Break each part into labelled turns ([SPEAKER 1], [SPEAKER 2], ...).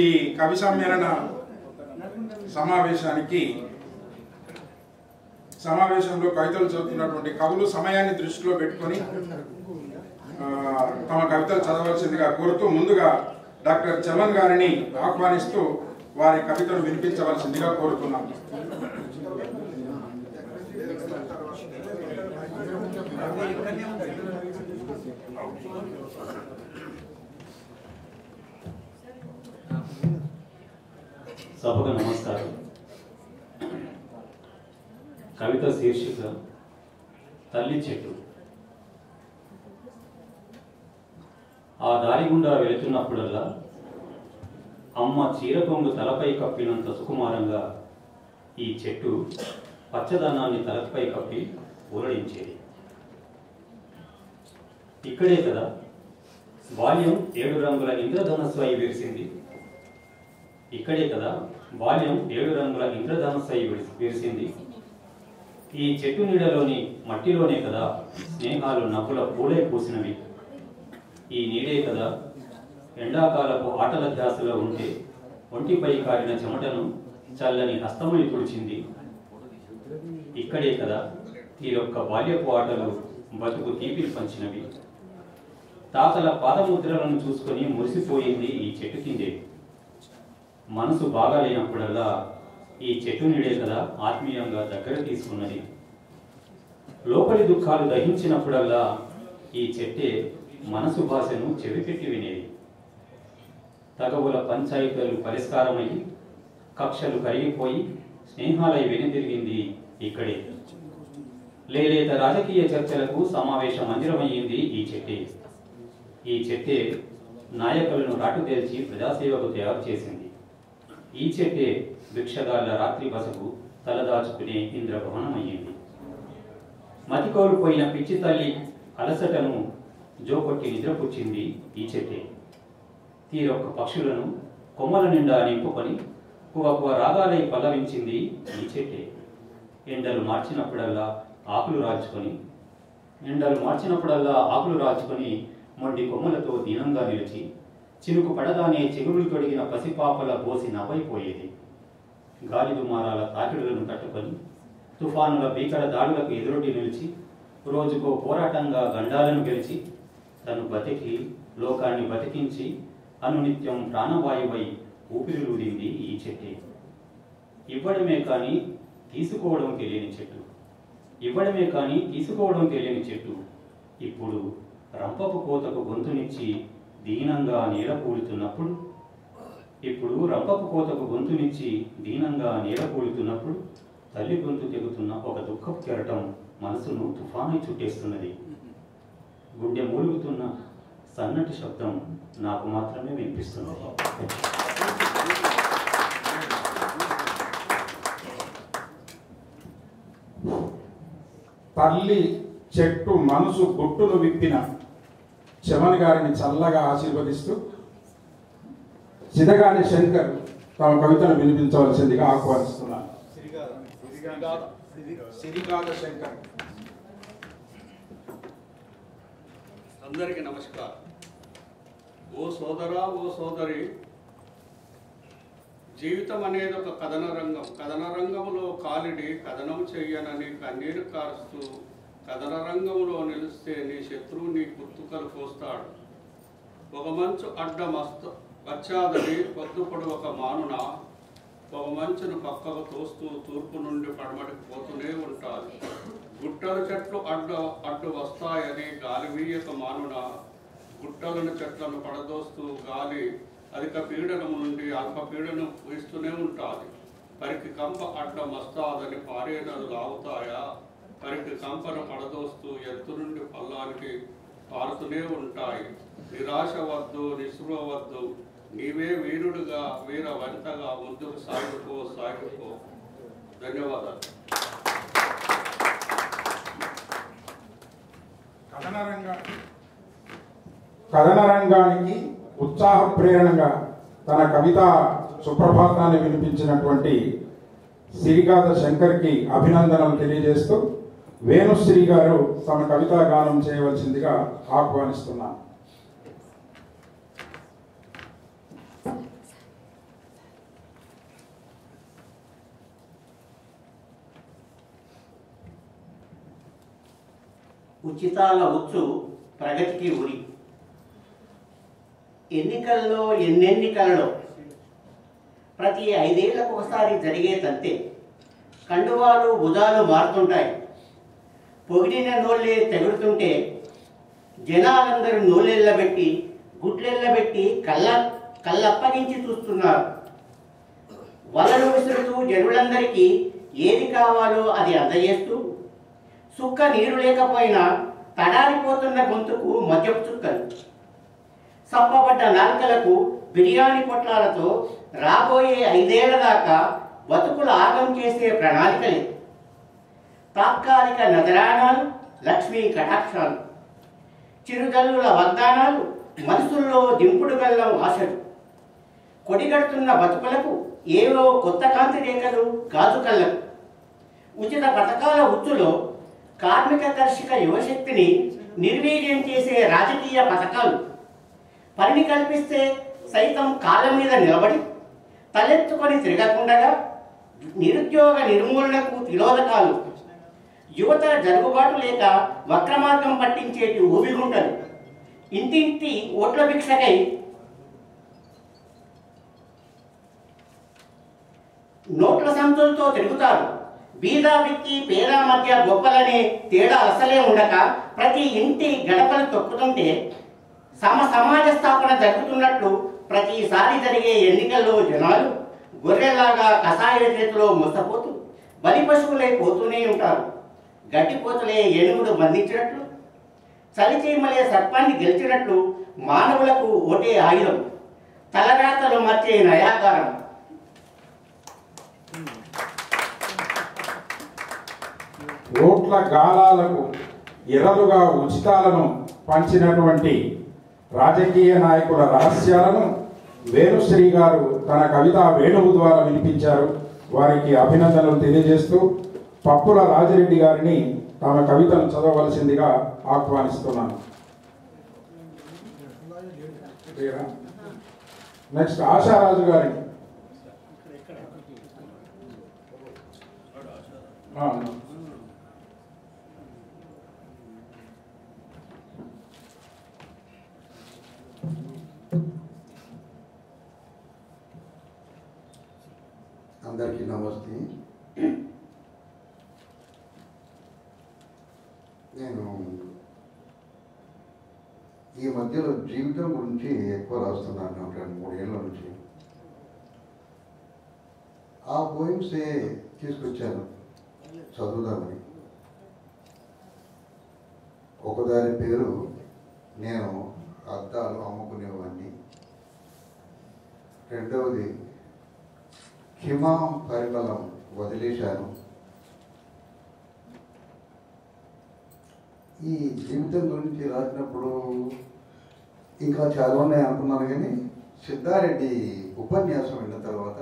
[SPEAKER 1] ఈ కవి సమ్మేళన సమావేశంలో కవితలు చదువుతున్నటువంటి కవులు సమయాన్ని దృష్టిలో పెట్టుకొని తమ కవితలు చదవలసిందిగా కోరుతూ ముందుగా డాక్టర్ చమన్ గారిని ఆహ్వానిస్తూ వారి కవితలు వినిపించవలసిందిగా కోరుతున్నాం.
[SPEAKER 2] సభకు నమస్కారం. కవిత శీర్షిక తల్లి చెట్టు. ఆ దారి గుండా వెళుతున్నప్పుడల్లా అమ్మ చీరకొంగు తలపై కప్పినంత సుకుమారంగా ఈ చెట్టు పచ్చదనాన్ని తలపై కప్పి ఊరడించేది. ఇక్కడే కదా బాల్యం 7 రంగుల ఇంద్రధనస్సు అయి విరిసింది. ఇక్కడే కదా బాల్యం 7 రంగుల ఇంద్రధనస్సు అయి విరిసింది. ఈ చెట్టు నీడలోని మట్టిలోనే కదా స్నేహాలు నవ్వుల పూలై పూసినవి. ఈ నీడే కదా ఎండాకాలపు ఆటల ధ్యాసలో ఉంటే ఒంటిపై కారిన చెమటను చల్లని హస్తమై తుడిచింది. ఇక్కడే కదా తీరొక్క బాల్యపు ఆటలు బతుకు తీపిని పంచినవి. తాతల పాదముద్రలను చూసుకొని మురిసిపోయింది ఈ చెట్టు కిందే. మనసు బాగాలేనప్పుడల్లా ఈ చెట్టు నీడే కదా ఆత్మీయంగా దగ్గర తీసుకున్నది. లోపలి దుఃఖాలు దహించినప్పుడల్లా ఈ చెట్టే మనసు భాషను చెవిపెట్టి వినేది. తగవుల పంచాయతీలు పరిష్కారమయ్యి కక్షలు కరిగిపోయి స్నేహాలై వెనుదిరిగింది ఇక్కడే. లేలేత రాజకీయ చర్చలకు సమావేశ మందిరమయ్యింది ఈ చెట్టే. ఈ చెట్టే నాయకులను రాటుదేల్చి ప్రజాసేవకు తయారు చేసింది. ఈ చెట్టే భిక్షగాళ్ల రాత్రి బసకు తలదాచుకునే ఇంద్రభవనమయ్యింది. మతికోల్పోయిన పిచ్చి తల్లి అలసటను జోకొట్టి నిద్రపుచ్చింది ఈ చెట్టే. తీరొక్క పక్షులను కొమ్మల నిండా నింపుకొని కువకువ రాగాలై పల్లవించింది ఈ చెట్టే. ఎండలు మార్చినప్పుడల్లా ఆకులు రాల్చుకొని మొండి కొమ్మలతో దీనంగా నిలిచి చినుకు పడగానే చిగురులు తొడిగిన పసిపాపల బోసి నవ్వైపోయేది. గాలి దుమారాల తాకిడులను తట్టుకొని తుఫానుల భీకర దాడులకు ఎదురొడ్డి నిలిచి రోజుకో పోరాటంగా గండాలను గెలిచి తను బతికి లోకాన్ని బతికించి అనునిత్యం ప్రాణవాయువై ఊపిరిలూదింది ఈ చెట్టే. ఇవ్వడమే కానీ తీసుకోవడం తెలియని చెట్టు ఇప్పుడు రంపపు కోతకు గొంతునిచ్చి దీనంగా నేల కూలుతున్నప్పుడు తల్లి గొంతు తెగుతున్న ఒక దుఃఖపు కెరటం మనసును తుఫానై చుట్టేస్తున్నది. గుండె మూలుగుతున్న సన్నటి శబ్దం నాకు మాత్రమే వినిపిస్తున్నది.
[SPEAKER 1] తల్లి చెట్టు మనసు గుట్టును విప్పిన చమన్ గారిని చల్లగా ఆశీర్వదిస్తూ సిదగాని శంకర్ తమ కవితను వినిపించవలసిందిగా ఆహ్వానిస్తున్నారు. సిరిగాల శంకర్.
[SPEAKER 3] అందరికీ నమస్కారం. ఓ సోదరా, ఓ సోదరి, జీవితం అనేది ఒక కథన రంగంలో కాలిడి కథనం చెయ్యనని కన్నీరు కారుస్తూ కథన రంగంలో నిలిస్తే నీ శత్రువు నీ కుత్తుకలు పోస్తాడు. ఒక మంచు అడ్డం వచ్చాదని పొద్దుపడు ఒక మానున ఒక మంచును పక్కకు తోస్తూ తూర్పు నుండి పడమటికి పోతూనే ఉంటాది. గుట్టల చెట్లు అడ్డు వస్తాయని గాలి వీయక మానున గుట్టలను చెట్లను పడదోస్తూ గాలి అధిక పీడనం నుండి అల్ప పీడనం వీస్తూనే ఉంటుంది. పరికి కంప అడ్డం వస్తాదని పారే నదులు ఆగుతాయా? పరికి కంపను పడదోస్తూ ఎత్తు నుండి పల్లానికి పారుతూనే ఉంటాయి. నిరాశ వద్దు, నిస్పృహ వద్దు, నీవే వీరుడుగా వీర వంతగా ముందుకు సాగుకో. ధన్యవాదాలు.
[SPEAKER 1] కథన రంగానికి ఉత్సాహ ప్రేరణగా తన కవిత సుప్రభాతాన్ని వినిపించినటువంటి సిరిగాద శంకర్కి అభినందనలు తెలియజేస్తూ వేణుశ్రీ గారు తమ కవితా గానం చేయవలసిందిగా ఆహ్వానిస్తున్నాను.
[SPEAKER 4] ఉచితాల ఉచ్చు ప్రగతికి ఉరి. ఎన్నికల్లో ఎన్నెన్నికలలో ప్రతి 5 ఏళ్లకు ఒకసారి జరిగే తంతే. కండువాలు భుజాలు మారుతుంటాయి. పొగిడిన నోళ్ళే తెగుడుతుంటే జనాలందరూ నోళ్ళెళ్ళబెట్టి గుట్లెళ్ళబెట్టి కళ్ళప్పగించి చూస్తున్నారు. వలలు విసురుతూ జనులందరికీ ఏది కావాలో అది అందజేస్తూ సుక్క నీరు లేకపోయినా తడారిపోతున్న గొంతుకు మద్యపు చుక్కలు, సప్పబడ్డ నాలుకలకు బిర్యానీ పొట్లాలతో రాబోయే 5 ఏళ్ల దాకా బతుకులు ఆగం చేసే ప్రణాళికలే. తాత్కాలిక నజరానాలు, లక్ష్మీ కటాక్షాలు, చిరుజల్లుల వాగ్దానాలు, మనసుల్లో దింపుడు బెల్లం ఆశలు. కొడిగడుతున్న బతుకులకు ఏవో కొత్త కాంతి రేఖలు, గాజు కళ్ళకు. ఉచిత పథకాల ఉచ్చులో కార్మిక కర్షక యువశక్తిని నిర్వీర్యం చేసే రాజకీయ పథకాలు. పనిని కల్పిస్తే సైతం కాళ్ళ మీద నిలబడి తలెత్తుకొని తిరగకుండగా నిరుద్యోగ నిర్మూలనకు తిలోదకాలు. యువత జరుగుబాటు లేక వక్రమార్గం పట్టించేటి ఊబిగుంటలు. ఇంటింటి ఓట్ల భిక్షకై నోట్ల సంతులతో తిరుగుతారు. బీద వ్యక్తి పేద మధ్య గొప్పలనే తేడా అసలే ఉండక ప్రతి ఇంటి గడపలు తొక్కుతుంటే సమాజ స్థాపన జరుగుతున్నట్లు ప్రతిసారి జరిగే ఎన్నికల్లో జనాలు గొర్రెలాగా కషాయ చేతిలో మోసపోతూ బలి పశువులై పోతూనే ఉంటారు. గడ్డిపోతలే ఏనుగుడు బంధించినట్లు, చలిచీమలే సర్పాన్ని గెలిచినట్లు మానవులకు ఓటే ఆయుధం, తలరాతలు మర్చే నయాగారం.
[SPEAKER 1] ఓట్ల గాలాలకు ఎర్రలుగా ఉచితాలను పంచినటువంటి రాజకీయ నాయకుల రహస్యాలను వేణుశ్రీ గారు తన కవితా వేణువు ద్వారా వినిపించారు. వారికి అభినందనలు తెలియజేస్తూ పప్పుల రాజిరెడ్డి గారిని తమ కవితను చదవవలసిందిగా ఆహ్వానిస్తున్నాను. నెక్స్ట్ ఆశారాజు గారిని.
[SPEAKER 5] అందరికీ నమస్తే. నేను ఈ మధ్యలో జీవితం గురించి ఎక్కువ రాస్తున్నాను. 2-3 ఏళ్ళ నుంచి ఆ పోయిమ్సే తీసుకొచ్చాను చదువుదామని. ఒకదాని పేరు నేను అద్దాలు అమ్ముకునేవాడిని, రెండవది హిమాం పరిమళం వదిలేశాను. ఈ జీవితం గురించి రాసినప్పుడు ఇంకా చాలా ఉన్నాయి అనుకున్నాను, కానీ సిద్ధారెడ్డి ఉపన్యాసం విన్న తర్వాత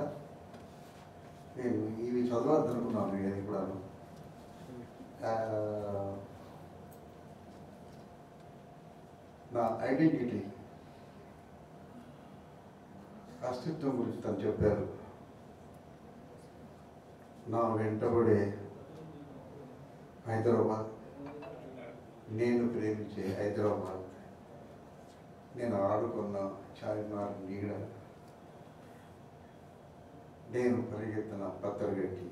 [SPEAKER 5] నేను ఇవి చదవద్దనుకున్నాను. ఇది కూడా నా ఐడెంటిటీ, అస్తిత్వం గురించి తను చెప్పారు. నా వెంటబడే హైదరాబాద్, నేను ప్రేమించే హైదరాబాద్, నేను ఆడుకున్న చార్మినార్ నీడ, నేను పరిగెత్తిన పత్తరగట్టి,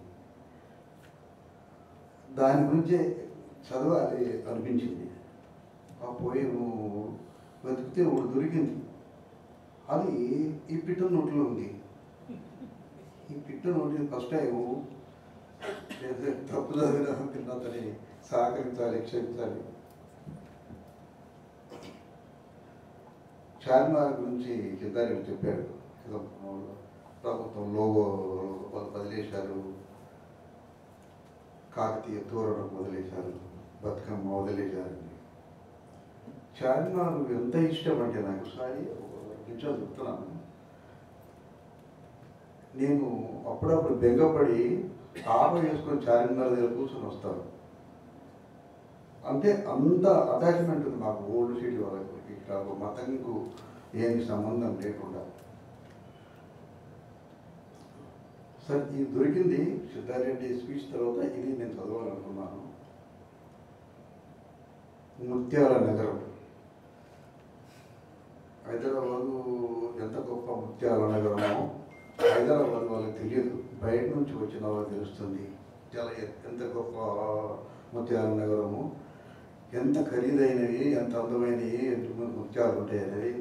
[SPEAKER 5] దాని గురించే చదవాలి అనిపించింది. ఆ పోయేము వెతికితే ఒకటి దొరికింది. అది ఈ పిట్ట నోట్లో ఉంది. ఈ పిట్ట నోటి ఫస్ట్ టైం తప్పు చదివిన అతని సహకరించాలి, క్షమించాలి. చార్మినార్ గురించి సిద్ధారెడ్డి చెప్పాడు. ప్రభుత్వం లోగో వదిలేశారు, కాకతీయ తోరణం వదిలేశారు, బతుకమ్మ వదిలేశారు. చార్మినార్ ఎంత ఇష్టం అంటే నాకు ఒకసారి నిమిషం చెప్తున్నాను. నేను అప్పుడప్పుడు బెంగపడి ఆటో వేసుకొని చార్మినార్ దగ్గర కూర్చొని వస్తాను. అంటే అంత అటాచ్మెంట్ ఉంది నాకు ఓల్డ్ సిటీ వాళ్ళకు. ఇక్కడ మతంకు ఏమి సంబంధం లేకుండా. సార్ ఇది దొరికింది సిద్ధారెడ్డి స్పీచ్ తర్వాత. ఇది నేను చదవాలనుకున్నాను. ముత్యాల నగరం. హైదరాబాదు ఎంత గొప్ప ముత్యాల నగరమో హైదరాబాద్ వాళ్ళకి తెలియదు, బయట నుంచి వచ్చిన వాళ్ళకి తెలుస్తుంది. చాలా ఎంత గొప్ప ముత్యాల నగరము, ఎంత ఖరీదైనవి, ఎంత అందమైనవి, ఎంత ముత్యాలు ఉంటాయి అనేది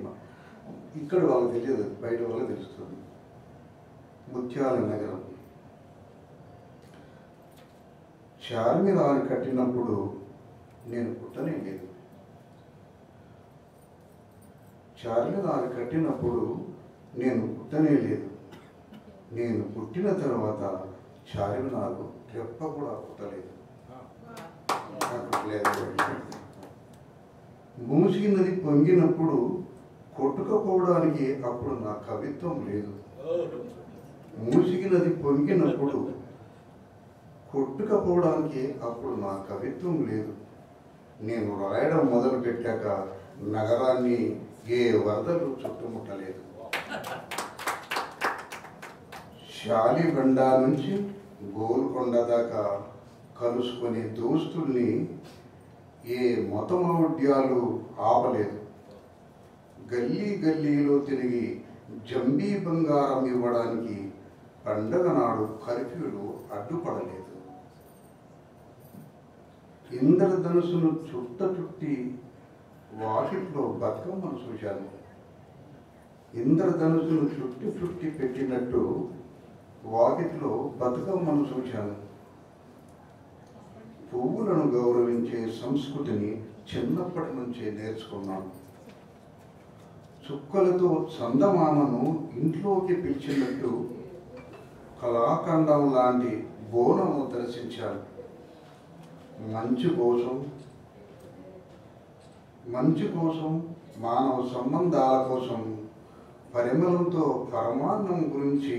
[SPEAKER 5] ఇక్కడ వాళ్ళకి తెలియదు, బయట వాళ్ళకి తెలుస్తుంది. ముత్యాల నగరం. చార్మినార్ కట్టినప్పుడు నేను పుట్టనే లేదు. చార్మినార్ కట్టినప్పుడు నేను పుట్టనే లేదు. నేను పుట్టిన తర్వాత చార్మినార్ రెప్ప కూడా పుట్టలేదు. మూసి నది పొంగినప్పుడు కొట్టుకపోవడానికి అప్పుడు నా కవిత్వం లేదు. మూసికి నది పొంగినప్పుడు కొట్టుకపోవడానికి అప్పుడు నా కవిత్వం లేదు. నేను రాయడం మొదలు పెట్టాక నగరాన్ని ఏ వరదలు చుట్టుముట్టలేదు. శాలిబండ నుంచి గోల్కొండ దాకా కలుసుకునే దోస్తుల్ని ఏ మతమౌఢ్యాలు ఆపలేదు. గల్లీ గల్లీలో తిరిగి జంబీ బంగారం ఇవ్వడానికి పండగ నాడు కర్ఫ్యూలు అడ్డుపడలేదు. ఇంద్రధనుసును చుట్టి వాకిట్లో బతుకమ్మను చూశాను. ఇంద్రధనుసును చుట్టి పెట్టినట్టు వాకిట్లో బతుకమ్మను చూశాను. పువ్వులను గౌరవించే సంస్కృతిని చిన్నప్పటి నుంచే నేర్చుకున్నాను. చుక్కలతో చందమామను ఇంట్లోకి పిలిచినట్టు కళాఖండం లాంటి బోనము దర్శించాను. మంచు కోసం మానవ సంబంధాల కోసం పరిమళంతో పరమాన్నం గురించి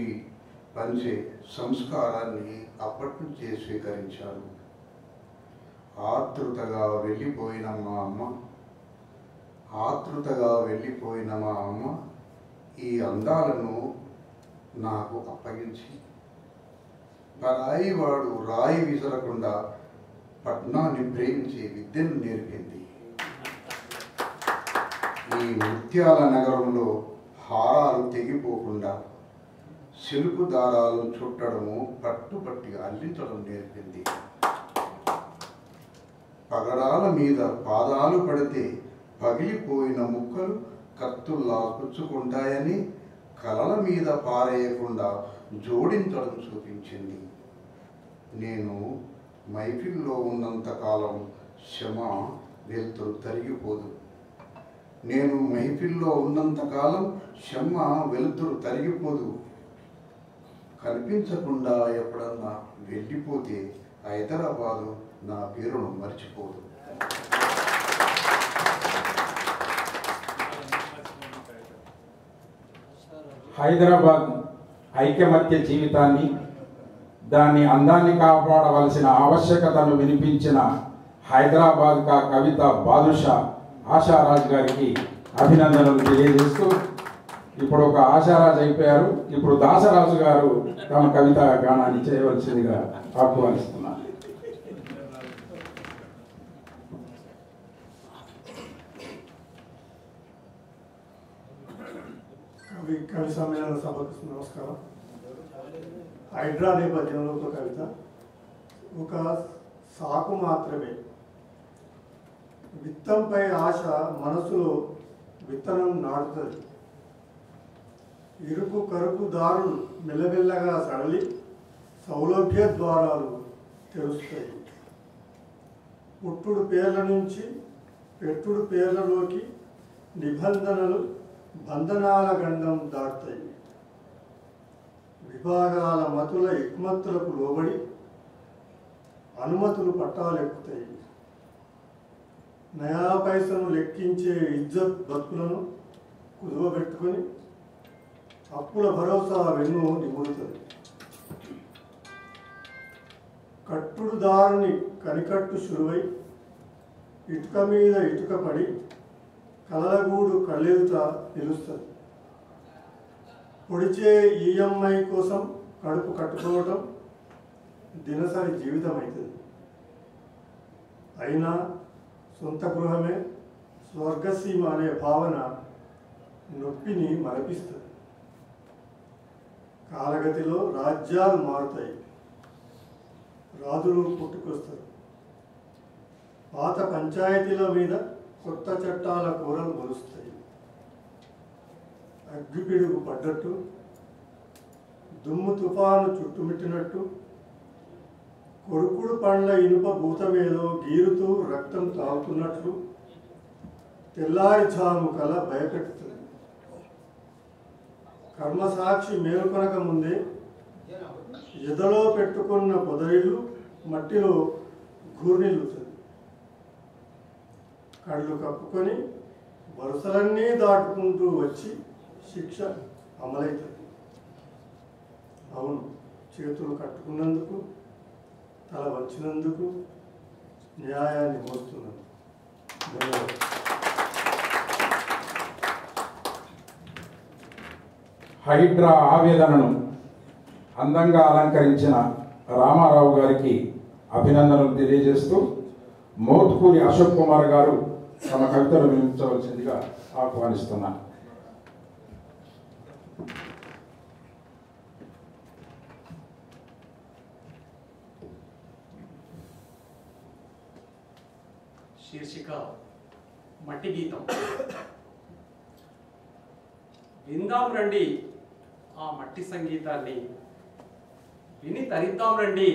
[SPEAKER 5] పంచే సంస్కారాన్ని అప్పటి నుంచే స్వీకరించాను. ఆతృతగా వెళ్ళిపోయిన మా అమ్మ ఈ అందాలను నాకు అప్పగించి పరాయి వాడు రాయి విసరకుండా పట్నాన్ని ప్రేమించే విద్యను నేర్పింది. ఈ ముత్యాల నగరంలో హారాలు తెగిపోకుండా సిలుకు దారాలు చుట్టడము, పట్టుపట్టి అల్లించడం నేర్పింది. పగడాల మీద పాదాలు పడితే పగిలిపోయిన ముక్కలు కత్తుల్లా పుచ్చుకుంటాయని కలల మీద పారేయకుండా జోడించడం చూపించింది. నేను మైఫిల్లో ఉన్నంతకాలం క్షమ వెలుతురు తరిగిపోదు. కనిపించకుండా ఎప్పుడన్నా వెళ్ళిపోతే హైదరాబాదు నా పేరును మర్చిపోదు.
[SPEAKER 1] హైదరాబాద్ ఐకమత్య జీవితాన్ని, దాని అందాన్ని కాపాడవలసిన ఆవశ్యకతను వినిపించిన హైదరాబాద్ కా కవిత బాదుషా ఆశారాజ్ గారికి అభినందనలు తెలియజేస్తూ, ఇప్పుడు ఒక ఆశారాజ్ అయిపోయారు, ఇప్పుడు దాసరాజు గారు తమ కవిత గానాన్ని చేయవలసిందిగా ఆహ్వానిస్తున్నారు.
[SPEAKER 6] కవి సమ్మేళన సభకు నమస్కారం. హైడ్రా నేపథ్యంలో ఒక కవిత, ఒక సాకు మాత్రమే. విత్తంపై ఆశ మనసులో విత్తనం నాటుతుంది. ఇరుకు కరుకు దారులు మెల్లమెల్లగా సడలి సౌలభ్య ద్వారాలు తెరుస్తాయి. పుట్టుడు పేర్ల నుంచి పెట్టుడు పేర్లలోకి నిబంధనలు బంధనాల గండం దాటుతాయి. విభాగాల మతుల ఎక్మత్తులకు లోబడి అనుమతులు పట్టాలెక్కుతాయి. నయా పైసను లెక్కించే ఇజ్జత్ బతుకులను కుదువబెట్టుకొని అప్పుల భరోసా వెన్ను నిమురుతుంది. కట్టుడు దారుని కనికట్టు శురువై ఇటుక మీద ఇటుక పడి కలలగూడు కళ్ళెదుట నిలుస్తుంది. పొడిచే ఈఎంఐ కోసం కడుపు కట్టుకోవటం దినసరి జీవితం అవుతుంది. అయినా సొంత గృహమే స్వర్గసీమ అనే భావన నొప్పిని మరపిస్తుంది. కాలగతిలో రాజ్యాలు మారుతాయి, రాజులు పుట్టుకొస్తారు. పాత పంచాయతీల మీద కొత్త చట్టాల కూరలు మొలుస్తాయి. అగ్గిపిడుగు పడ్డట్టు, దుమ్ము తుఫాను చుట్టుముట్టినట్టు, కొడుకుడు పండ్ల ఇనుప భూతమేదో గీరుతూ రక్తం తాగుతున్నట్లు తెల్లారిఛాము కల భయపెడుతుంది. కర్మసాక్షి మేల్కొనక ముందే ఎదలో పెట్టుకున్న పొదరిల్లు మట్టిలో గూర్నిల్లుతుంది. కళ్ళు కప్పుకొని వరుసలన్నీ దాటుకుంటూ వచ్చి శిక్ష అమలవుతుంది. అవును, చేతులు కట్టుకున్నందుకు, తల వచ్చినందుకు, న్యాయాన్ని మోస్తున్నందుకు ధన్యవాదాలు.
[SPEAKER 1] హైడ్రా ఆవేదనను అందంగా అలంకరించిన రామారావు గారికి అభినందనలు తెలియజేస్తూ మోత్కూరి అశోక్ కుమార్ గారు తమ కవితను వినిపించవలసిందిగా ఆహ్వానిస్తున్నారు.
[SPEAKER 7] శీర్షిక మట్టి గీతం. విందాం రండి ఆ మట్టి సంగీతాన్ని, విని తరిద్దాం రండి.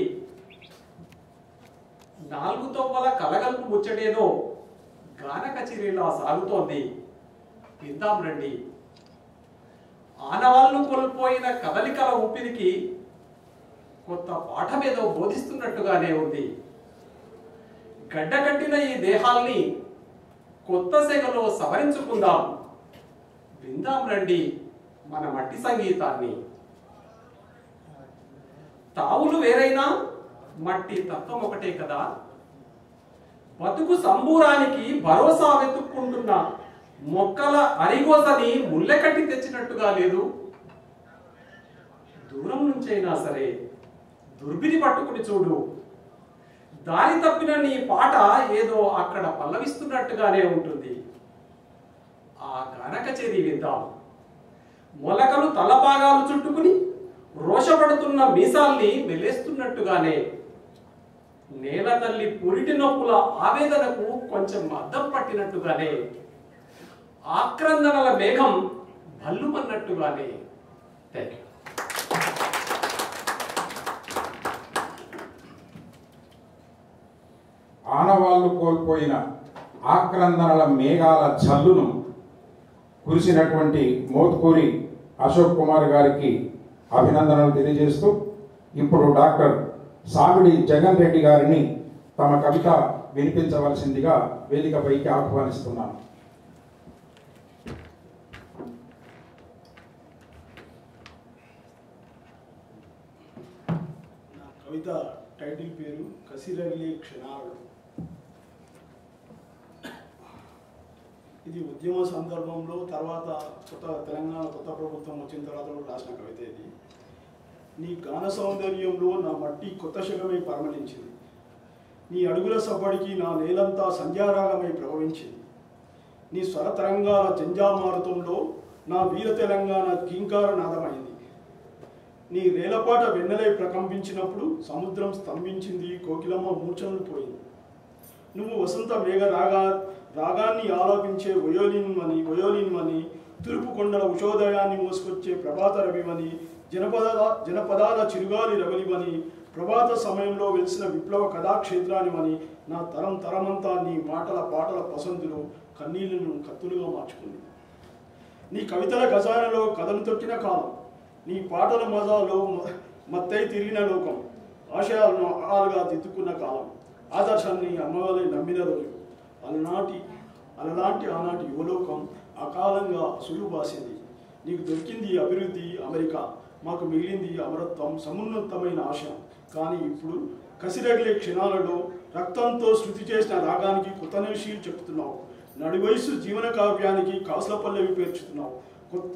[SPEAKER 7] నాలుగు తొవ్వల కలగలుపు ముచ్చటేదో గాన కచేరీలా సాగుతోంది. విందాం రండి. ఆనవాళ్లు కోల్పోయిన కదలికల ఊపిరికి కొత్త పాఠమేదో బోధిస్తున్నట్టుగానే ఉంది. గడ్డకట్టిన ఈ దేహాల్ని కొత్త సెగలో సవరించుకుందాం. విందాం రండి మన మట్టి సంగీతాన్ని. తావులు వేరైనా మట్టి తత్వం ఒకటే కదా. బతుకు సంబూరానికి భరోసా వెతుక్కుంటున్న మొక్కల అరిగోసని ముళ్ళెకట్టి తెచ్చినట్టుగా లేదు. దూరం నుంచైనా సరే దుర్బిని పట్టుకుని చూడు. దారి తప్పిన నీ పాట ఏదో అక్కడ పల్లవిస్తున్నట్టుగానే ఉంటుంది. ఆ గాన కచేరీ విందాం. మొలకలు తలపాగాలు చుట్టుకుని రోషపడుతున్న మీసాల్ని వెలేస్తున్నట్టుగానే, నేల తల్లి పురిటి నొప్పుల ఆవేదనకు కొంచెం అద్దం పట్టినట్టుగానే, ఆక్రందనల మేఘం భల్లుమన్నట్టుగానే. Thank you.
[SPEAKER 1] ఆనవాళ్లు కోల్పోయిన ఆక్రందనల మేఘాల జల్లును కురిసినటువంటి మోత్కూరి అశోక్ కుమార్ గారికి అభినందనలు తెలియజేస్తూ ఇప్పుడు డాక్టర్ సాగుడి జగన్ రెడ్డి గారిని తమ కవిత వినిపించవలసిందిగా వేదికపైకి ఆహ్వానిస్తున్నాను.
[SPEAKER 8] నా కవిత టైటిల్ పేరు కసిరగిలే క్షణాలు. ఇది ఉద్యమ సందర్భంలో తర్వాత తెలంగాణ కొత్త ప్రభుత్వం వచ్చిన తర్వాత రాసిన కవిత ఇది. నీ గాన సౌందర్యంలో నా మట్టి కొత్త శకమై పరిమళించింది. నీ అడుగుల సవ్వడికి నా నేలంతా సంధ్యారాగమై ప్రవహించింది. నీ స్వర తరంగాల జంజామారుతంలో నా వీర తెలంగాణ కీంకార నాదమైంది. నీ రేలపాట వెన్నెలై ప్రకంపించినప్పుడు సముద్రం స్తంభించింది, కోకిలమ్మ మూర్ఛనలు పోయింది. నువ్వు వసంత మేఘ రాగాన్ని ఆలోపించే వయోలిన్మని, తూర్పు కొండల ఉషోదయాన్ని మోసుకొచ్చే ప్రభాత రవివని, జనపదాల చిరుగాలి రవలివని, ప్రభాత సమయంలో వెలిసిన విప్లవ కథాక్షేత్రానివని, నా తరమంతా నీ మాటల పాటల పసందులో కన్నీళ్లను కత్తులుగా మార్చుకుంది. నీ కవితల ఖజానాలో కథలు తొక్కిన కాలం, నీ పాటల మజాలో మత్తై తిరిగిన లోకం, ఆశయాలను ఆలుగా దిద్దుకున్న కాలం, ఆదర్శాన్ని అమ్మవారి నమ్మిన రోజు, అలనాటి ఆనాటి యువలోకం అకాలంగా సులుబాసింది. నీకు దొరికింది అభివృద్ధి అమెరికా, మాకు మిగిలింది అమరత్వం, సమున్నతమైన ఆశయం. కానీ ఇప్పుడు కసిరగిలే క్షణాలలో రక్తంతో శృతి చేసిన రాగానికి కొత్త నిషీలు చెప్తున్నావు. నడివయసు జీవన కావ్యానికి కాసుల పల్లవి పేర్చుతున్నావు.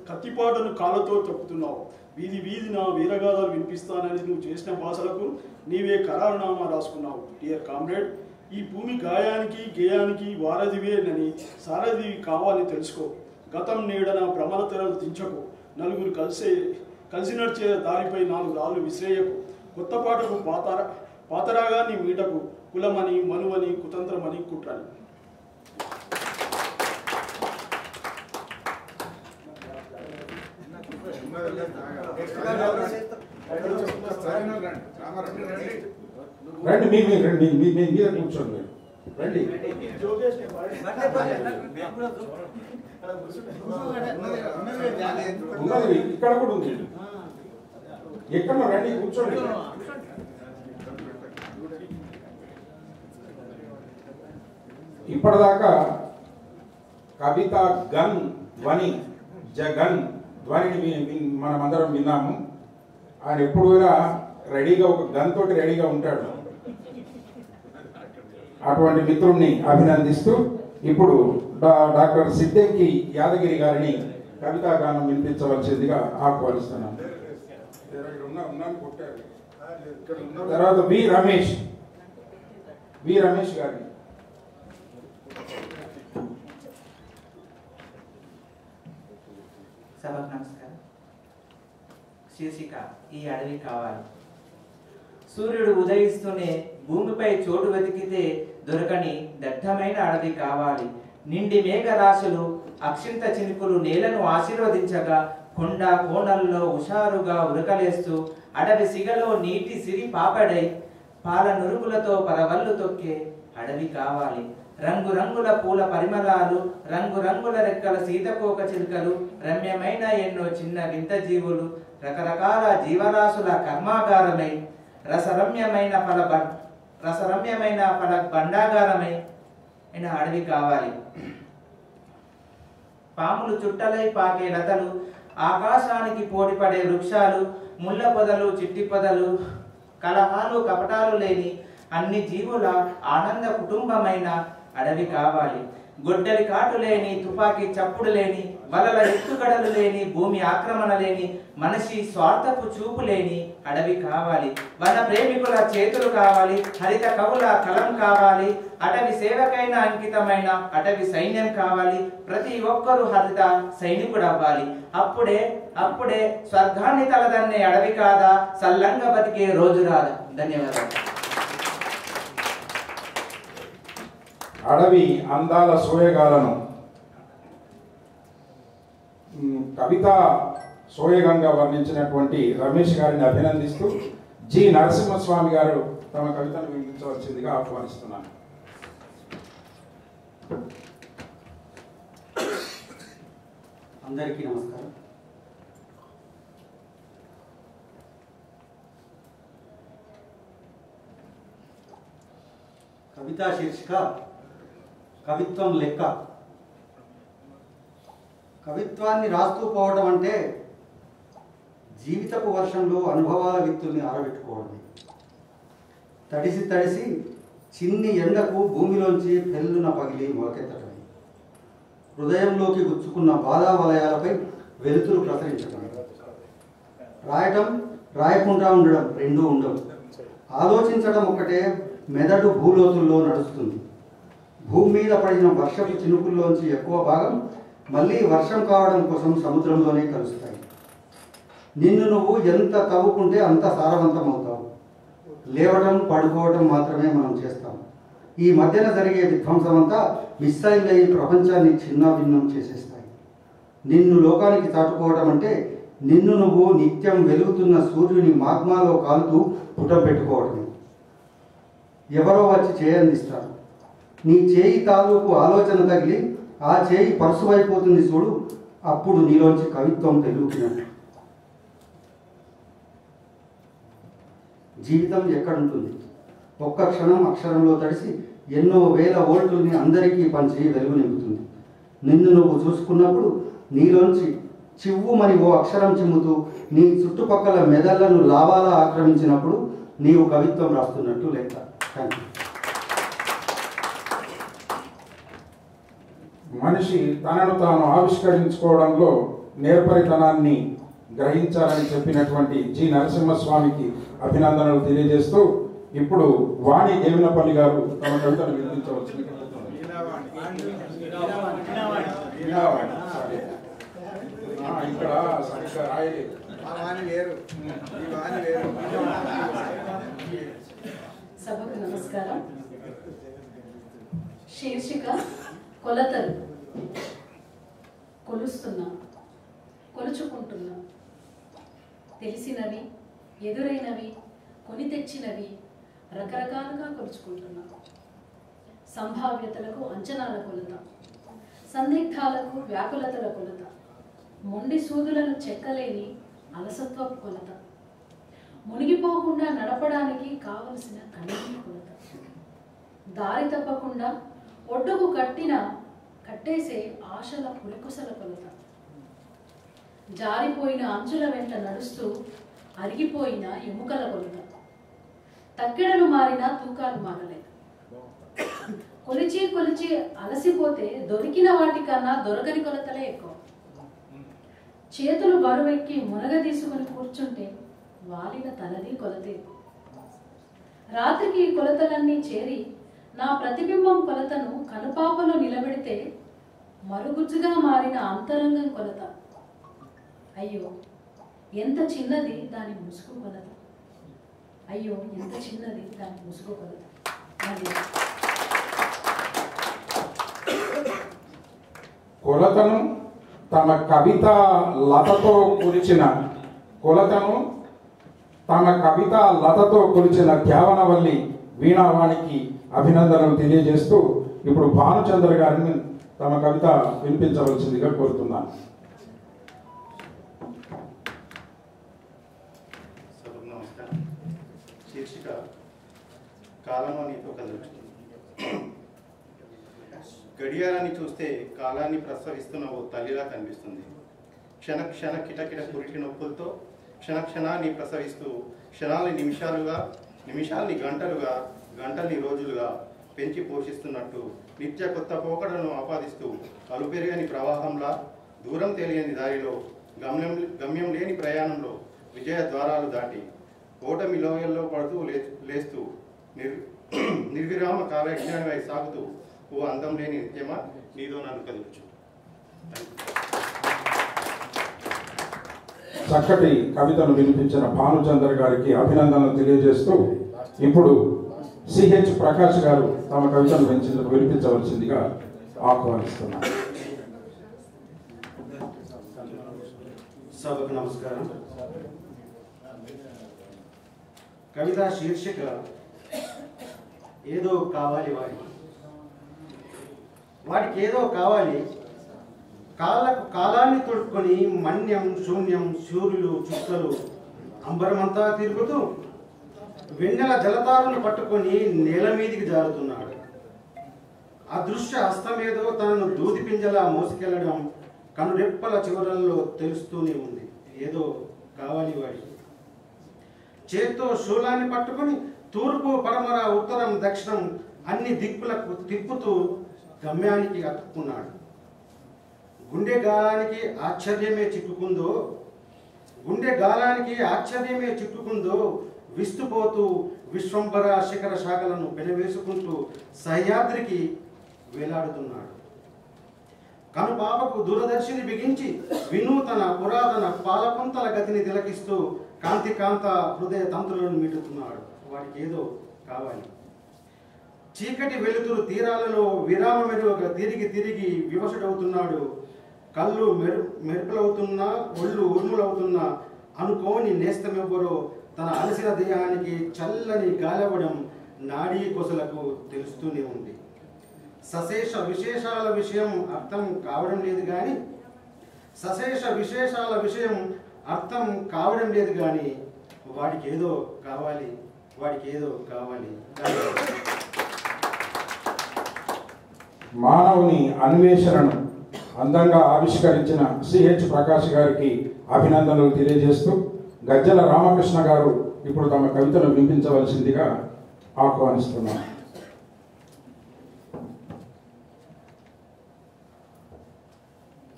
[SPEAKER 8] కత్తిపాటను కాళ్ళతో తొక్కుతున్నావు. వీధి వీధిన వీరగాథలు వినిపిస్తానని నువ్వు చేసిన భాషలకు నీవే ఖరారునామా రాసుకున్నావు. డియర్ కామ్రేడ్, ఈ భూమి గాయానికి గేయానికి వారధివేనని సారథి కావాలని తెలుసుకో. గతం నీడన భ్రమల తెరలు దించకు. నలుగురు కలిసి నడిచే దారిపై 4 రాళ్ళు విసిరేయకు. కొత్త పాటకు పాతరాగాన్ని మీటకు. కులమని మనువని కుతంత్రమని కుట్రని.
[SPEAKER 1] రండి మీరు రండి మీద కూర్చోండి రండి. ఉన్నది ఇక్కడ కూడా ఉంది. ఎక్కడ రండి కూర్చోండి. ఇప్పటిదాకా కవిత గన్ ధ్వని జగన్ ధ్వనిని మనమందరం విన్నాము. ఆయన ఎప్పుడు కూడా రెడీగా ఒక గన్ తోటి రెడీగా ఉంటాడు. అటువంటి మిత్రుడిని అభినందిస్తూ ఇప్పుడు డాక్టర్ సిద్దంకి యాదగిరి గారిని కవితా గానం వినిపించవలసిందిగా ఆహ్వానిస్తున్నాను. తర్వాత వి రమేష్ గారిని.
[SPEAKER 9] సభకు నమస్కారం. శీర్షిక ఈ అడవి కావాలి. సూర్యుడు ఉదయిస్తూనే భూమిపై చోటు వెతికితే దొరకని దట్టమైన అడవి కావాలి. నిండి మేఘరాశులు అక్షింత చినుకులు నేలను ఆశీర్వదించగా కొండ కోణల్లో హుషారుగా ఉరకలేస్తూ అడవి సిగలో నీటి సిరి పాపడై పాల నురుగులతో పరవళ్ళు తొక్కే అడవి కావాలి. రంగురంగుల పూల పరిమళాలు, రంగురంగుల రెక్కల సీతకోక చిలుకలు, రమ్యమైన ఎన్నో చిన్న వింత జీవులు, రకరకాల జీవరాశుల కర్మాగారమై రసరమ్యమైన ఫల బండాగారమై అడవి కావాలి. పాములు చుట్టలై పాకే లతలు, ఆకాశానికి పోటీపడే వృక్షాలు, ముళ్ళ పొదలు, చిట్టి పొదలు, కలహాలు కపటాలు లేని అన్ని జీవుల ఆనంద కుటుంబమైన అడవి కావాలి. గొడ్డలి కాటు లేని, తుపాకీ చప్పుడు లేని, వలల ఎత్తుగడలు లేని, భూమి ఆక్రమణ లేని, మనిషి స్వార్థపు చూపు లేని అడవి కావాలి. వన ప్రేమికుల చేతులు కావాలి, హరిత కవుల కలం కావాలి, అటవీ సేవకైన అంకితమైన అటవీ సైన్యం కావాలి. ప్రతి ఒక్కరూ హరిత సైనికుడు అవ్వాలి. అప్పుడే స్వర్గాన్ని తలదన్నే అడవి కాదా, సల్లంగా బతికే రోజు రాదా. ధన్యవాదాలు.
[SPEAKER 1] అడవి అందాల సోయగాలను కవిత సోయగంగా వర్ణించినటువంటి రమేష్ గారిని అభినందిస్తూ జి నరసింహస్వామి గారు తమ కవితను వినిపించవలసిందిగా ఆహ్వానిస్తున్నాను.
[SPEAKER 10] అందరికీ నమస్కారం. కవితా శీర్షిక కవిత్వం లెక్క. కవిత్వాన్ని రాస్తూ పోవడం అంటే జీవితపు వర్షంలో అనుభవాల విత్తుల్ని ఆరబెట్టుకోవడమే. తడిసి చిన్ని ఎండకు భూమిలోంచి పెళ్ళున పగిలి మొలకెత్తడమే. హృదయంలోకి గుచ్చుకున్న బాధా వలయాలపై వెలుతురు ప్రసరించడమే. రాయటం, రాయకుండా ఉండడం రెండూ ఉండవు. ఆలోచించడం ఒక్కటే మెదడు భూలోతుల్లో నడుస్తుంది. భూమి మీద పడిన వర్షపు చినుకుల్లోంచి ఎక్కువ భాగం మళ్ళీ వర్షం కావడం కోసం సముద్రంలోనే కలుస్తాయి. నిన్ను నువ్వు ఎంత తవ్వుకుంటే అంత సారవంతం అవుతావు. లేవడం, పడుకోవడం మాత్రమే మనం చేస్తాం. ఈ మధ్యన జరిగే విధ్వంసం అంతా మిస్సైల్ అయి ప్రపంచాన్ని చిన్నాభిన్నం చేసేస్తాయి. నిన్ను లోకానికి చాటుకోవడం అంటే నిన్ను నువ్వు నిత్యం వెలుగుతున్న సూర్యుని మాగ్మాలో కాలుతూ పుటం పెట్టుకోవడమే. ఎవరో వచ్చి చేయందిస్తారు. నీ చేయి తాలూకు ఆలోచన తగిలి ఆ చేయి పరుసువైపోతుంది చూడు, అప్పుడు నీలోంచి కవిత్వం పెరుగుతున్నట్టు. జీవితం ఎక్కడుంటుంది? ఒక్క క్షణం అక్షరంలో తడిసి ఎన్నో వేల వోల్టుల్ని అందరికీ పంచి వెలుగు నింపుతుంది. నిన్ను నువ్వు చూసుకున్నప్పుడు నీలోంచి చివ్వుమని ఓ అక్షరం చిమ్ముతూ నీ చుట్టుపక్కల మెదళ్లను లావాలా ఆక్రమించినప్పుడు నీవు కవిత్వం రాస్తున్నట్టు లెక్క. Thank you.
[SPEAKER 1] మనిషి తనను తాను ఆవిష్కరించుకోవడంలో నేర్పరితనాన్ని గ్రహించాలని చెప్పినటువంటి జి నరసింహస్వామికి అభినందనలు తెలియజేస్తూ ఇప్పుడు వాణి దేవినపల్లి గారు తమ కవితను వినిపించవలసింది. ఇక్కడ సరిగ్గా రాయలేదు.
[SPEAKER 11] సభకు నమస్కారం. శీర్షిక కొలతలు. కొలుస్తున్నా, కొలుచుకుంటున్నా, తెలిసినవి, ఎదురైనవి, కొని తెచ్చినవి రకరకాలుగా కొలుచుకుంటున్నా. సంభావ్యతలకు అంచనాల కొలత, సందిగ్ధాలకు వ్యాకులతల కొలత, మొండి సూదులను చెక్కలేని అలసత్వపు కొలత, మునిగిపోకుండా నడపడానికి కావలసిన కన్నీటి కొలత, దారి తప్పకుండా ఒడ్డుకు కట్టేసే ఆశల పులికుసల కొలత, జారిపోయిన అంచుల వెంట నడుస్తూ అరిగిపోయిన ఎముకల కొలత, తక్కెడలు మారినా తూకాలు మారలేదు. కొలిచి కొలిచి అలసిపోతే దొరికిన వాటికన్నా దొరకని కొలతలే ఎక్కువ. చేతులు బరువెక్కి మునగ తీసుకుని కూర్చుంటే వాలిన తలది కొలతే. రాత్రికి కొలతలన్నీ చేరి నా ప్రతిబింబం కొలతను కనుపాపలో నిలబెడితే మరుగుజ్జుగా మారిన అంతరంగం కొలత. అయ్యో ఎంత చిన్నది దాని ముసుగు కొలత. అయ్యో ఎంత చిన్నది దాని ముసుగు కొలత.
[SPEAKER 1] కొలతను తమ కవిత లతతో కొలిచిన ధ్యావనవల్లి వీణావాణికి అభినందనలు తెలియజేస్తూ ఇప్పుడు భానుచంద్ర గారిని తమ కవిత వినిపించవలసిందిగా కోరుతున్నాను.
[SPEAKER 12] నమస్కారం. శీర్షిక కాలము నీతో కలుగుతుంది. గడియారాన్ని చూస్తే కాలాన్ని ప్రసవిస్తున్న ఓ తల్లిలా కనిపిస్తుంది. క్షణ క్షణ కిటకిట పురిటి నొప్పులతో క్షణ క్షణాన్ని ప్రసవిస్తూ క్షణాలని నిమిషాలుగా, నిమిషాలని గంటలుగా, గంటల్ని రోజులుగా పెంచి పోషిస్తున్నట్టు నిత్య కొత్త పోకడలను ఆపాదిస్తూ అలుపెరగని ప్రవాహంలా దూరం తెలియని దారిలో గమ్యం లేని ప్రయాణంలో విజయ ద్వారాలు దాటి ఓటమి లోయల్లో పడుతూ లేస్తూ నిర్విరామ కాలజ్ఞానివై సాగుతూ ఓ అందం లేని నిత్యమా నీదో నన్ను కదలచ్చు.
[SPEAKER 1] చక్కటి కవితను వినిపించిన భానుచంద్ర గారికి అభినందనలు తెలియజేస్తూ ఇప్పుడు సిహెచ్ ప్రకాష్ గారు తమ కవితను వినిపించవలసిందిగా ఆహ్వానిస్తున్నారు.
[SPEAKER 10] సభకు నమస్కారం. కవిత శీర్షిక ఏదో కావాలి వాడికి ఏదో కావాలి. కాలాన్ని తొడుక్కొని మన్యం శూన్యం సూర్యులు చుక్కలు అంబరమంతా తిరుగుతూ వెన్నెల జలతారును పట్టుకొని నేల మీదికి జారుతున్నాడు. అదృశ్య హస్తమేదో తనను దూది పింజలా మోసుకెళ్లడం కనురెప్పల చివరల్లో తెలుస్తూనే ఉంది. ఏదో కావాలి వాడికి. చేత్తో శూలాన్ని పట్టుకుని తూర్పు పడమర ఉత్తరం దక్షిణం అన్ని దిక్కులకు తిప్పుతూ గమ్యానికి అతుక్కున్నాడు. గుండె గాలానికి ఆశ్చర్యమే చిక్కుకుందో విస్తుపోతూ విశ్వంబర శిఖర శాఖలను పెనవేసుకుంటూ సహ్యాద్రికి వేలాడుతున్నాడు. కనుపాపకు దూరదర్శిని బిగించి వినూతన పురాతన పాలపుంతల గతిని తిలకిస్తూ కాంతికాంత హృదయ తంత్రులను మీటుతున్నాడు. వాడికి ఏదో కావాలి. చీకటి వెలుతురు తీరాలలో విరామ మెరుగ తిరిగి తిరిగి వివశుడవుతున్నాడు. కళ్ళు మెరుపులవుతున్నా, ఒళ్ళు ఉరుములవుతున్నా అనుకోని నేస్తమెవ్వరో తన అలసిన దేహానికి చల్లని గాలవడం నాడీ కొసలకు తెలుస్తూనే ఉంది. విశేషాల విషయం అర్థం కావడం లేదు కానీ వాడికి ఏదో కావాలి.
[SPEAKER 1] మానవుని అన్వేషణను అందంగా ఆవిష్కరించిన సిహెచ్ ప్రకాష్ గారికి అభినందనలు తెలియజేస్తూ గజ్జల రామకృష్ణ గారు ఇప్పుడు తమ కవితను వినిపించవలసిందిగా ఆహ్వానిస్తున్నాను.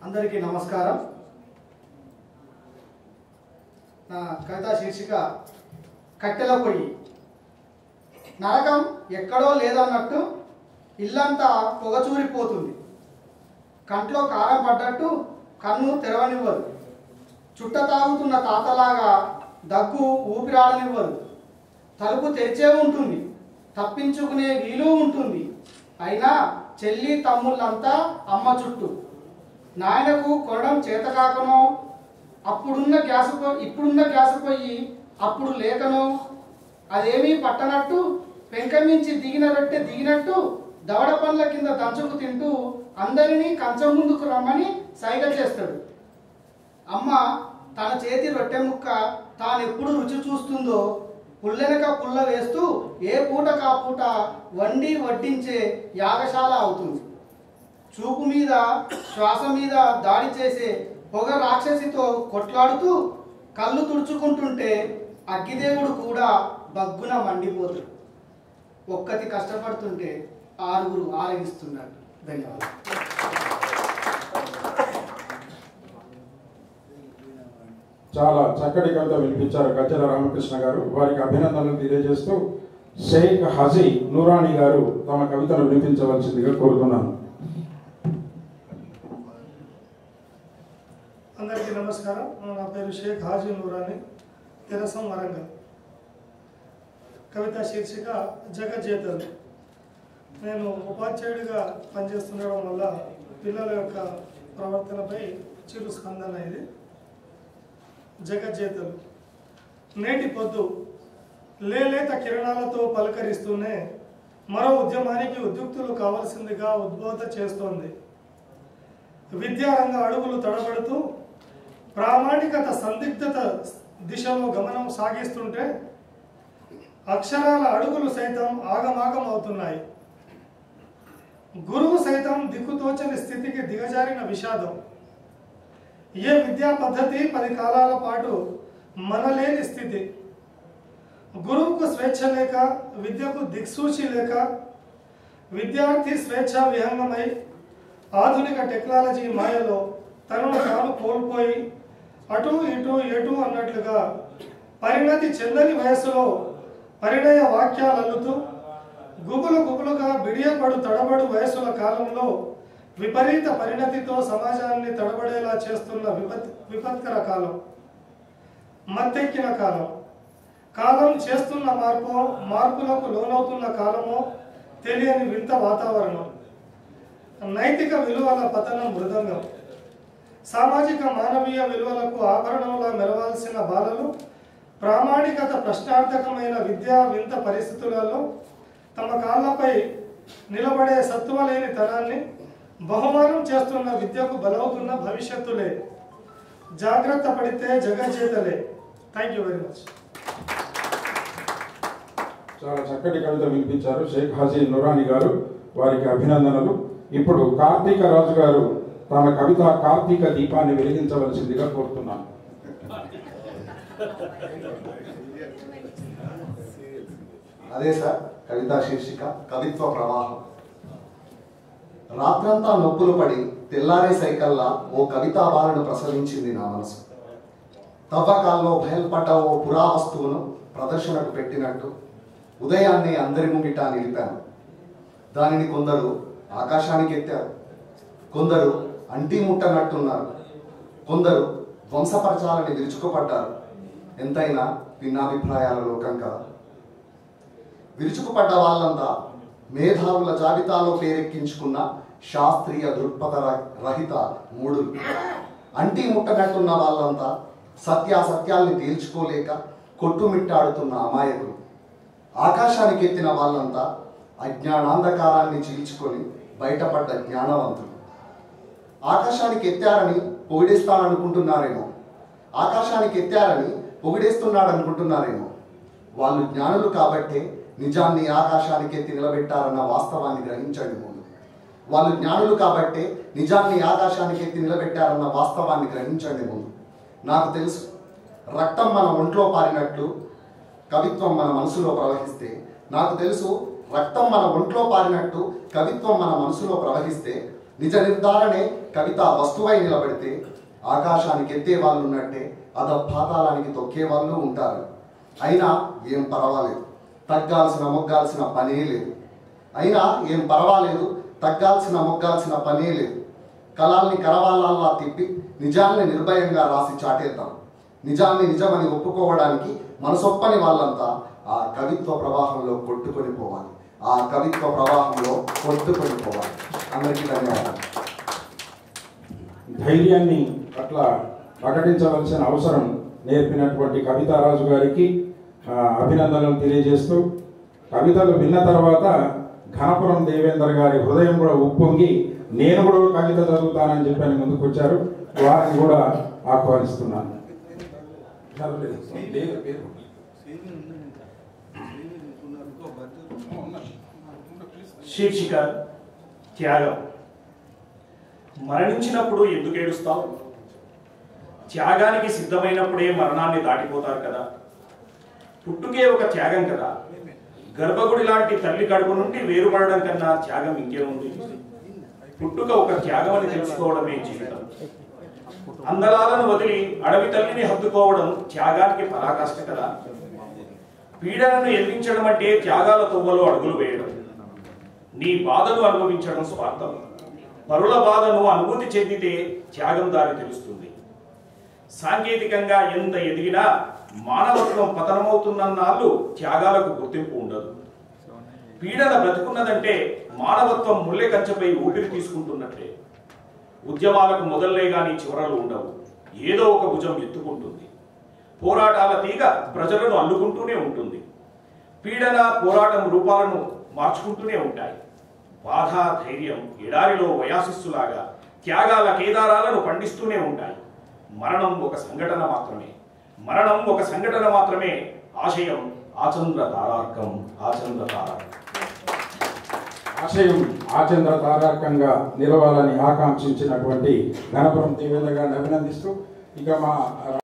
[SPEAKER 13] అందరికీ నమస్కారం. నా కవితా శీర్షిక కట్టెల పొయ్యి. నరకం ఎక్కడో లేదన్నట్టు ఇల్లంతా పొగచూరిపోతుంది. కంట్లో కారం పడ్డట్టు కన్ను తెరవనివ్వదు. చుట్ట తాగుతున్న తాతలాగా దగ్గు ఊపిరాడనివ్వదు. తలుపు తెరిచే ఉంటుంది, తప్పించుకునే వీలు ఉంటుంది. అయినా చెల్లి తమ్ముళ్ళంతా అమ్మ చుట్టూ. నాయనకు కొనడం చేతకాకనో, ఇప్పుడున్న గ్యాసు పొయ్యి అప్పుడు లేకనో, అదేమీ పట్టనట్టు పెంకమించి దిగిన రొట్టె దిగినట్టు దవడ పండ్ల కింద దంచుకు తింటూ అందరినీ కంచం ముందుకు రమ్మని సైగ చేస్తాడు. అమ్మ తన చేతి రొట్టె ముక్క తానెప్పుడు రుచి చూస్తుందో పుల్లెనక పుల్ల వేస్తూ ఏ పూట కా పూట వండి వడ్డించే యాగశాల అవుతుంది. చూపు మీద శ్వాస మీద దాడి చేసే పొగ రాక్షసితో కొట్లాడుతూ కళ్ళు తుడుచుకుంటుంటే అగ్గిదేవుడు కూడా బగ్గున మండిపోతాడు. ఒక్కటి కష్టపడుతుంటే ఆరుగురు ఆరగిస్తున్నాడు. ధన్యవాదాలు.
[SPEAKER 1] చాలా చక్కటి కవిత వినిపించారు గజ్జల రామకృష్ణ గారు. వారికి అభినందనలు తెలియజేస్తూ షేక్ హాజీ నూరానీ గారు తమ కవితను వినిపించవలసిందిగా కోరుతున్నాను.
[SPEAKER 14] అందరికీ నమస్కారం. నా పేరు షేక్ హాజీ నూరానీ, తెరసం వరంగల్. కవిత శీర్షిక జగజ్జేతలు. నేను ఉపాధ్యాయుడిగా పనిచేస్తుండడం వల్ల పిల్లల యొక్క ప్రవర్తనపై చిరు స్పందన ఇది. జగజ్జేతలు. నేటి పొద్దు లేలేత కిరణాలతో పలకరిస్తూనే మరో ఉద్యమానికి ఉద్యుక్తులు కావాల్సిందిగా ఉద్బోధ చేస్తోంది. విద్యారంగ అడుగులు తడబడుతూ ప్రామాణికత సందిగ్ధత దిశలో గమనం సాగిస్తుంటే అక్షరాల అడుగులు సైతం ఆగమాగం అవుతున్నాయి. గురువు సైతం దిక్కుతోచని స్థితికి దిగజారిన విషాదం. ఏ విద్యా పద్ధతి 10 కాలాల పాటు మనలేని స్థితి. గురువుకు స్వేచ్ఛ లేక, విద్యకు దిక్సూచి లేక, విద్యార్థి స్వేచ్ఛా విహంగమై ఆధునిక టెక్నాలజీ మాయలో తనను తాను కోల్పోయి అటు ఇటు ఎటు అన్నట్లుగా పరిణతి చెందని వయసులో పరిణయ వాక్యాలు అల్లుతూ గుబులుగా బిడియపడు తడబడు వయసుల కాలంలో విపరీత పరిణతితో సమాజాన్ని తడబడేలా చేస్తున్న విపత్కర కాలం, మత్తెక్కిన కాలం. కాలం చేస్తున్న మార్పులకు లోనవుతున్న కాలమో తెలియని వింత వాతావరణం. నైతిక విలువల పతనం మృదంగం. సామాజిక మానవీయ విలువలకు ఆభరణంలా మెరవాల్సిన బాలలు ప్రామాణికత ప్రశ్నార్థకమైన విద్యా వింత పరిస్థితులలో తమ కాళ్ళపై నిలబడే సత్వలేని తనాన్ని బహుమానం చేస్తున్న విద్యకు బలవుతున్న భవిష్యత్తులే. జాగ్రత్త పడితే జగజ్జేతలే. Thank you very much.
[SPEAKER 1] చాలా చక్కటి కవిత వినిపించారు షేక్ హాజీ నూరానీ గారు. వారికి అభినందనలు. ఇప్పుడు కార్తీక రాజు గారు తమ కవిత కార్తీక దీపాన్ని వెలిగించవలసిందిగా కోరుతున్నాను.
[SPEAKER 15] అదే సార్ కవితా శీర్షిక కవిత్వ ప్రవాహం. రాత్రంతా నొప్పులు పడి తెల్లారే సైకల్లా ఓ కవితాబాలను ప్రసవించింది నా మనసు. తవ్వకాల్లో బయల్పడ్డ ఓ పురావస్తువును ప్రదర్శనకు పెట్టినట్టు ఉదయాన్నే అందరి ముంగిట నిలిపాను. దానిని కొందరు ఆకాశానికి ఎత్తారు, కొందరు అంటీ ముట్టనట్టున్నారు, కొందరు ధ్వంసపరచాలని విరుచుకుపడ్డారు. ఎంతైనా భిన్నాభిప్రాయాల లోకం కదా. విరుచుకుపడ్డ వాళ్ళంతా మేధావుల జాబితాలో పేరెక్కించుకున్న శాస్త్రీయ దృక్పథ రహిత మూడులు. అంటీ ముట్టనట్టున్న వాళ్ళంతా సత్యాసత్యాల్ని తేల్చుకోలేక కొట్టుమిట్టాడుతున్న అమాయకులు. ఆకాశానికి ఎత్తిన వాళ్ళంతా అజ్ఞానాంధకారాన్ని చీల్చుకొని బయటపడ్డ జ్ఞానవంతులు. ఆకాశానికి ఎత్తారని పొగిడేస్తాననుకుంటున్నారేమో, ఆకాశానికి ఎత్తారని పొగిడేస్తున్నాడు అనుకుంటున్నారేమో. వాళ్ళు జ్ఞానులు కాబట్టే నిజాన్ని ఆకాశానికి ఎత్తి నిలబెట్టారన్న వాస్తవాన్ని గ్రహించండి ముందు. వాళ్ళు జ్ఞానులు కాబట్టే నిజాన్ని ఆకాశానికి ఎత్తి నిలబెట్టారన్న వాస్తవాన్ని గ్రహించండి ముందు. నాకు తెలుసు, రక్తం మన ఒంట్లో పారినట్లు కవిత్వం మన మనసులో ప్రవహిస్తే, నాకు తెలుసు రక్తం మన ఒంట్లో పారినట్టు కవిత్వం మన మనసులో ప్రవహిస్తే నిజ నిర్ధారణే కవిత వస్తువై నిలబడితే ఆకాశానికి ఎత్తే వాళ్ళు ఉన్నట్టే అధపాతాళానికి తొక్కే వాళ్ళు ఉంటారు. అయినా ఏం పర్వాలేదు, తగ్గాల్సిన మొగ్గాల్సిన పనే లేదు. అయినా ఏం పర్వాలేదు, తగ్గాల్సిన మొగ్గాల్సిన పనే లేదు. కళల్ని కరవాళ్ళల్లా తిప్పి నిజాన్ని నిర్భయంగా రాసి చాటేద్దాం. నిజాన్ని నిజమని ఒప్పుకోవడానికి మనసొప్పని వాళ్ళంతా ఆ కవిత్వ ప్రవాహంలో కొట్టుకొని పోవాలి. ఆ కవిత్వ ప్రవాహంలో కొట్టుకొని పోవాలి. అందరికీ ధన్యవాదాలు.
[SPEAKER 1] ధైర్యాన్ని అట్లా ప్రకటించవలసిన అవసరం నేర్పినటువంటి కవితారాజు గారికి అభినందనలు తెలియజేస్తూ, కవితలు విన్న తర్వాత ఘనపురం దేవేందర్ గారి హృదయం కూడా ఉప్పొంగి నేను కూడా కవిత చదువుతానని చెప్పని ముందుకు వచ్చారు. వారిని కూడా ఆహ్వానిస్తున్నాను.
[SPEAKER 16] శీర్షిక త్యాగం. మరణించినప్పుడు ఎందుకు ఏడుస్తావు? త్యాగానికి సిద్ధమైనప్పుడే మరణాన్ని దాటిపోతారు కదా. పుట్టుకే ఒక త్యాగం కదా. గర్భగుడి లాంటి తల్లి కడుపు నుండి వేరుపడడం కన్నా త్యాగం ఇంకేముంది? పుట్టుక ఒక త్యాగం అని తెలుసుకోవడమే జీవితం. అందలాలను వదిలి అడవి తల్లిని హత్తుకోవడం త్యాగానికి పరాకాష్ట కదా. పీడనను ఎదిరించడం అంటే త్యాగాల తొవ్వలో అడుగులు వేయడం. నీ బాధను అనుభవించడం స్వార్థం. పరుల బాధను అనుభూతి చెందితే త్యాగం దారి తెలుస్తుంది. సాంకేతికంగా ఎంత ఎదిగినా మానవత్వం పతనమవుతున్నన్నాళ్ళు త్యాగాలకు గుర్తింపు ఉండదు. పీడన బ్రతుకున్నదంటే మానవత్వం ముల్లె కంచెపై ఊపిరి తీసుకుంటున్నట్టే. ఉద్యమాలకు మొదల్లే గాని చివరలు ఉండవు. ఏదో ఒక భుజం ఎత్తుకుంటుంది. పోరాటాల తీగ ప్రజలను అల్లుకుంటూనే ఉంటుంది. పీడన పోరాటం రూపాలను మార్చుకుంటూనే ఉంటాయి. బాధ ధైర్యం ఎడారిలో వయాసిస్సులాగా త్యాగాల కేదారాలను పండిస్తూనే ఉంటాయి. మరణం ఒక సంఘటన మాత్రమే. మరణం ఒక సంఘటన మాత్రమే. ఆశయం ఆచంద్ర తారార్కం. ఆచంద్ర తారార్కం.
[SPEAKER 1] ఆశయం ఆచంద్ర తారార్కంగా నిలవాలని ఆకాంక్షించినటువంటి ఘనపురం దేవేంద్ర గారిని అభినందిస్తూ ఇక మా